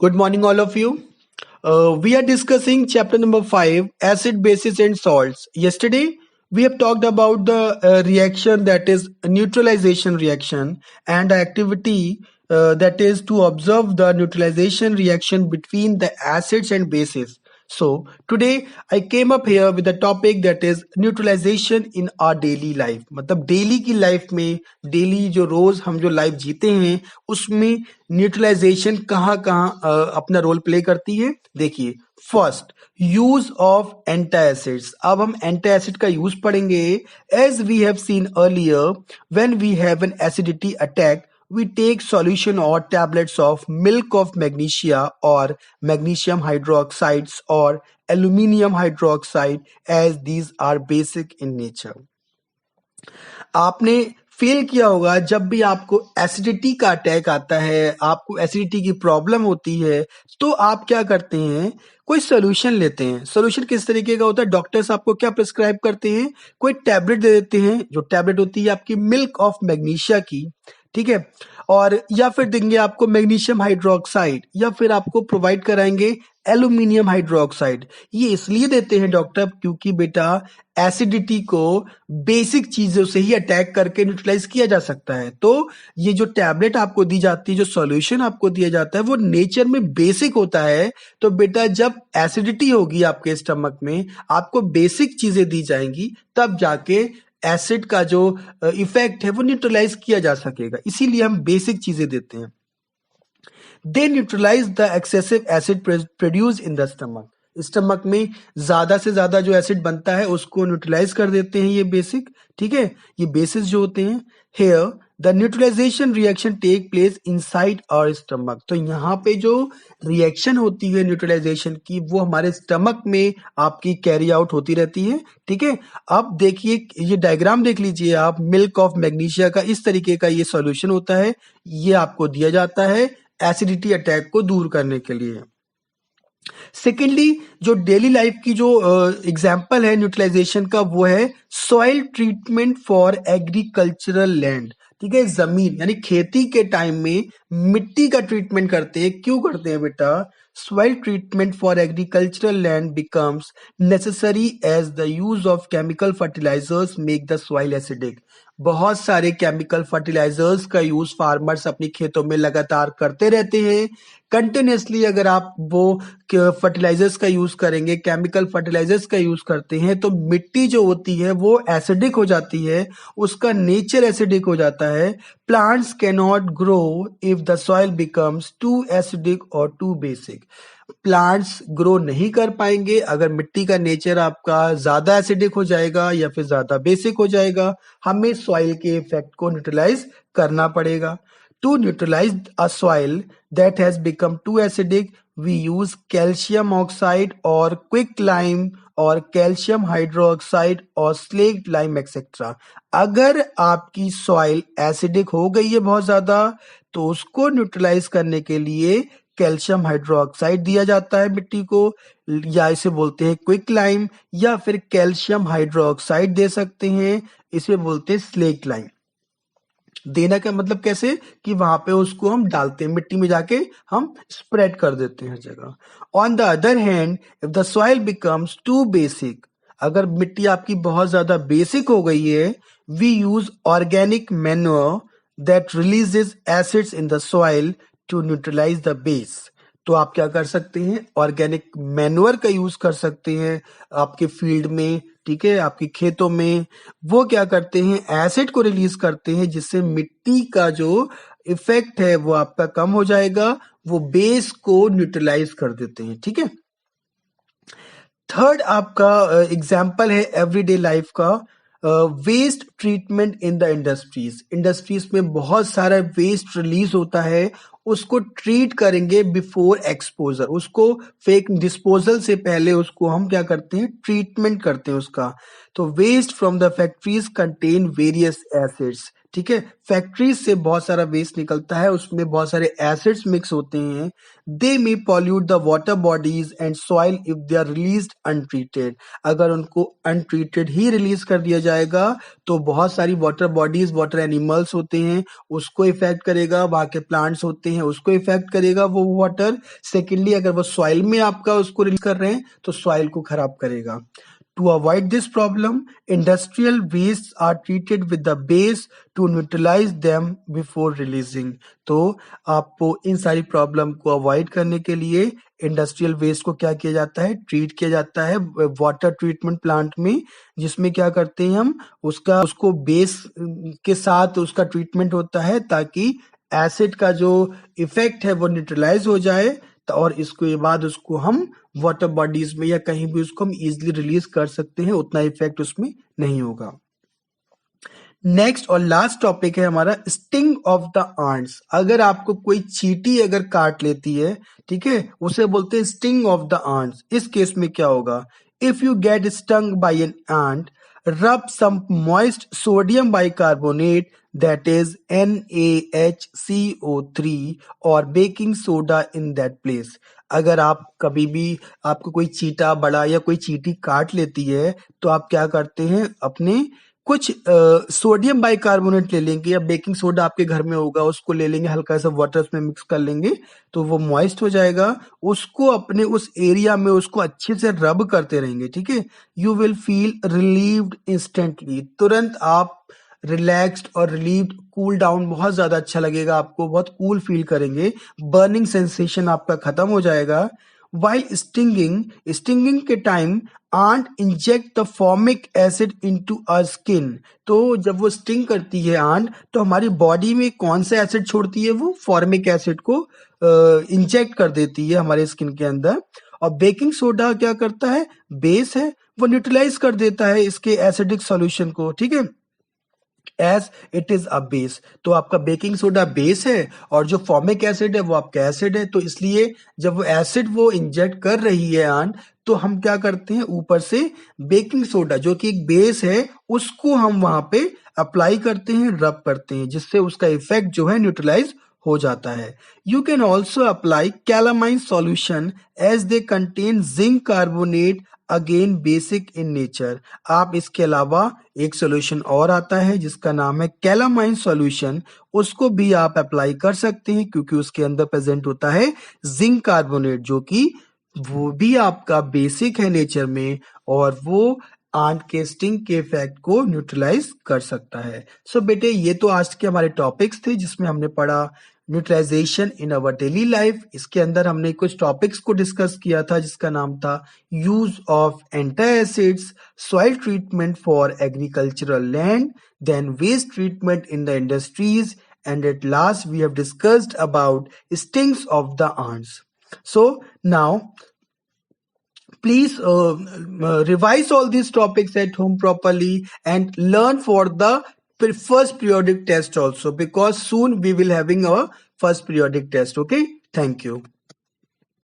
Good morning, all of you. We are discussing chapter number 5, acid, bases, and salts. Yesterday, we have talked about the reaction, that is neutralization reaction, and the activity that is to observe the neutralization reaction between the acids and bases. So today I came up here with a topic that is neutralization in our daily life. मतलब daily की life में, daily जो रोज हम जो life जीते हैं उसमें न्यूट्रलाइजेशन कहाँ कहाँ अपना रोल प्ले करती है। देखिए, first, use of anti acids. अब हम एंटी एसिड का यूज पढ़ेंगे। As we have seen earlier, when we have an acidity attack, we take solution or tablets of milk of magnesia or magnesium hydroxides or aluminium hydroxide, as these are basic in nature. आपने feel किया होगा जब भी आपको acidity का attack आता है, आपको एसिडिटी की प्रॉब्लम होती है, तो आप क्या करते हैं, कोई सोल्यूशन लेते हैं। सोल्यूशन किस तरीके का होता है? डॉक्टर्स आपको क्या प्रिस्क्राइब करते हैं? कोई टैबलेट दे देते हैं, जो टैबलेट होती है आपकी मिल्क ऑफ मैग्नीशिया की, ठीक है, और या फिर देंगे आपको मैग्नीशियम हाइड्रोक्साइड, या फिर आपको प्रोवाइड कराएंगे एल्यूमिनियम हाइड्रोक्साइड। ये इसलिए देते हैं डॉक्टर क्योंकि बेटा एसिडिटी को बेसिक चीजों से ही अटैक करके न्यूट्रलाइज किया जा सकता है। तो ये जो टैबलेट आपको दी जाती है, जो सॉल्यूशन आपको दिया जाता है, वो नेचर में बेसिक होता है। तो बेटा जब एसिडिटी होगी आपके स्टमक में, आपको बेसिक चीजें दी जाएंगी, तब जाके एसिड का जो इफेक्ट है वो न्यूट्रलाइज किया जा सकेगा। इसीलिए हम बेसिक चीजें देते हैं। They neutralise the excessive acid produce in the stomach. Stomach में ज्यादा से ज्यादा जो एसिड बनता है उसको न्यूट्रलाइज कर देते हैं ये बेसिक, ठीक है, ये बेसिस जो होते हैं। Here the neutralization reaction take place inside our stomach. तो यहाँ पे जो रिएक्शन होती है न्यूट्रलाइजेशन की, वो हमारे स्टमक में आपकी कैरी आउट होती रहती है, ठीक है। अब देखिए, ये डायग्राम देख लीजिए आप, मिल्क ऑफ मैग्नीशिया का इस तरीके का ये सॉल्यूशन होता है। ये आपको दिया जाता है एसिडिटी अटैक को दूर करने के लिए। सेकेंडली, जो डेली लाइफ की जो एग्जाम्पल है न्यूट्रलाइजेशन का, वो है soil treatment for agricultural land, ठीक है। जमीन यानी खेती के टाइम में मिट्टी का ट्रीटमेंट करते हैं। क्यों करते हैं बेटा? Soil treatment for agricultural land becomes necessary as the use of chemical fertilizers make the soil acidic. बहुत सारे केमिकल फर्टिलाइजर्स का यूज फार्मर्स अपनी खेतों में लगातार करते रहते हैं। कंटिन्यूसली अगर आप वो फर्टिलाइजर्स का यूज करेंगे, केमिकल फर्टिलाइजर्स का यूज करते हैं, तो मिट्टी जो होती है वो एसिडिक हो जाती है, उसका नेचर एसिडिक हो जाता है। Plants can not grow if the soil becomes too acidic और टू बेसिक। प्लांट्स ग्रो नहीं कर पाएंगे अगर मिट्टी का नेचर आपका ज्यादा एसिडिक हो जाएगा या फिर ज्यादा बेसिक हो जाएगा। हमें सॉइल के इफेक्ट को न्यूट्रलाइज करना पड़ेगा। To neutralize a soil that has become too acidic, we use calcium oxide और क्विक लाइम और कैल्शियम हाइड्रोक्साइड और स्लेक्ट लाइम एक्सेट्रा। अगर आपकी सॉइल एसिडिक हो गई है बहुत ज्यादा, तो उसको न्यूट्रलाइज करने के लिए कैल्शियम हाइड्रोक्साइड दिया जाता है मिट्टी को, या इसे बोलते हैं क्विक लाइम, या फिर कैल्शियम हाइड्रोक्साइड दे सकते हैं, इसे बोलते हैं स्लेक्ट लाइम। देना का मतलब कैसे कि वहां पे उसको हम डालते हैं, मिट्टी में जाके हम स्प्रेड कर देते हैं हर जगह। On the other hand, if the soil becomes too basic, अगर मिट्टी आपकी बहुत ज्यादा बेसिक हो गई है, we use organic manure that releases acids in the soil to neutralize the base. तो आप क्या कर सकते हैं? ऑर्गेनिक मैन्योर का यूज कर सकते हैं आपके फील्ड में, ठीक है, आपके खेतों में। वो क्या करते हैं? एसिड को रिलीज करते हैं, जिससे मिट्टी का जो इफेक्ट है वो आपका कम हो जाएगा, वो बेस को न्यूट्रलाइज कर देते हैं, ठीक है। थर्ड आपका एग्जाम्पल है एवरीडे लाइफ का, waste treatment in the industries. Industries में बहुत सारा वेस्ट रिलीज होता है, उसको ट्रीट करेंगे बिफोर एक्सपोजर, उसको फेक डिस्पोजल से पहले उसको हम क्या करते हैं? ट्रीटमेंट करते हैं उसका। तो waste from the factories contain various acids, ठीक है, फैक्ट्रीज से बहुत सारा वेस्ट निकलता है, उसमें बहुत सारे एसिड्स मिक्स होते हैं। They may pollute the water bodies and soil if they are released untreated. अगर उनको अनट्रीटेड ही रिलीज कर दिया जाएगा तो बहुत सारी वाटर बॉडीज, वाटर एनिमल्स होते हैं, उसको इफेक्ट करेगा, वहां के प्लांट्स होते हैं उसको इफेक्ट करेगा वो वाटर। सेकेंडली, अगर वो सॉइल में आपका उसको रिलीज कर रहे हैं तो सॉइल को खराब करेगा। To avoid this problem, industrial wastes are treated with the base to neutralize them before releasing. तो आपको इन सारी प्रॉब्लम को अवॉइड करने के लिए इंडस्ट्रियल वेस्ट को क्या किया जाता है, ट्रीट किया जाता है वाटर ट्रीटमेंट प्लांट में, जिसमें क्या करते हैं हम उसको बेस के साथ उसका ट्रीटमेंट होता है ताकि एसिड का जो इफेक्ट है वो न्यूट्रलाइज हो जाए, और इसके बाद उसको हम वाटर बॉडीज में या कहीं भी उसको हम इजीली रिलीज कर सकते हैं, उतना इफेक्ट उसमें नहीं होगा। नेक्स्ट और लास्ट टॉपिक है हमारा स्टिंग ऑफ द आंट्स। अगर आपको कोई चींटी अगर काट लेती है, ठीक है, उसे बोलते हैं स्टिंग ऑफ द आंट्स। इस केस में क्या होगा, if you get stung by an ant, rub some moist sodium bicarbonate, that is NaHCO3, or baking soda in that place. अगर आप कभी भी आपको कोई चींटा बड़ा या कोई चींटी काट लेती है तो आप क्या करते हैं, अपने कुछ सोडियम बाइकार्बोनेट ले लेंगे या बेकिंग सोडा आपके घर में होगा उसको ले लेंगे, हल्का सा वाटर उसमें मिक्स कर लेंगे तो वो मॉइस्ट हो जाएगा। उसको अपने उस एरिया में उसको अच्छे से रब करते रहेंगे, ठीक है। You will feel relieved instantly, तुरंत आप रिलैक्स्ड और रिलीव्ड, कूल डाउन, बहुत ज्यादा अच्छा लगेगा आपको, बहुत कूल फील करेंगे, बर्निंग सेंसेशन आपका खत्म हो जाएगा। While stinging के time ant inject the formic acid into our skin. तो जब वो स्टिंग करती है आंट तो हमारी बॉडी में कौन सा एसिड छोड़ती है, वो फॉर्मिक एसिड को इंजेक्ट कर देती है हमारे स्किन के अंदर। और बेकिंग सोडा क्या करता है, बेस है, वो न्यूट्रलाइज कर देता है इसके एसिडिक सॉल्यूशन को, ठीक है, as it is a base. तो आपका बेकिंग सोडा बेस है और जो फॉर्मिक एसिड है वो आपका एसिड है, तो इसलिए जब वो एसिड वो इंजेक्ट कर रही है आंट तो हम क्या करते हैं, ऊपर से बेकिंग सोडा जो कि एक बेस है उसको हम वहां पे अप्लाई करते हैं, रब करते हैं, जिससे उसका इफेक्ट जो है न्यूट्रलाइज हो जाता है। You can also apply calamine solution as they contain zinc carbonate, again basic in nature. आप इसके अलावा एक सॉल्यूशन और आता है जिसका नाम है कैलामाइन सॉल्यूशन, उसको भी आप अप्लाई कर सकते हैं क्योंकि उसके अंदर प्रेजेंट होता है जिंक कार्बोनेट जो कि वो भी आपका बेसिक है नेचर में और वो आंट के स्टिंग के इफेक्ट को न्यूट्रलाइज कर सकता है। सो बेटे ये तो आज के हमारे टॉपिक्स थे जिसमें हमने पढ़ा neutralization in our daily life. इसके अंदर हमने कुछ टॉपिक्स को डिस्कस किया था जिसका नाम था use of anti acids, soil treatment for agricultural land, then waste treatment in the industries, and at last we have discussed about stings of the ants. So now please revise all these topics at home properly and learn for the first periodic test also, because soon we will having our first periodic test. Okay, thank you.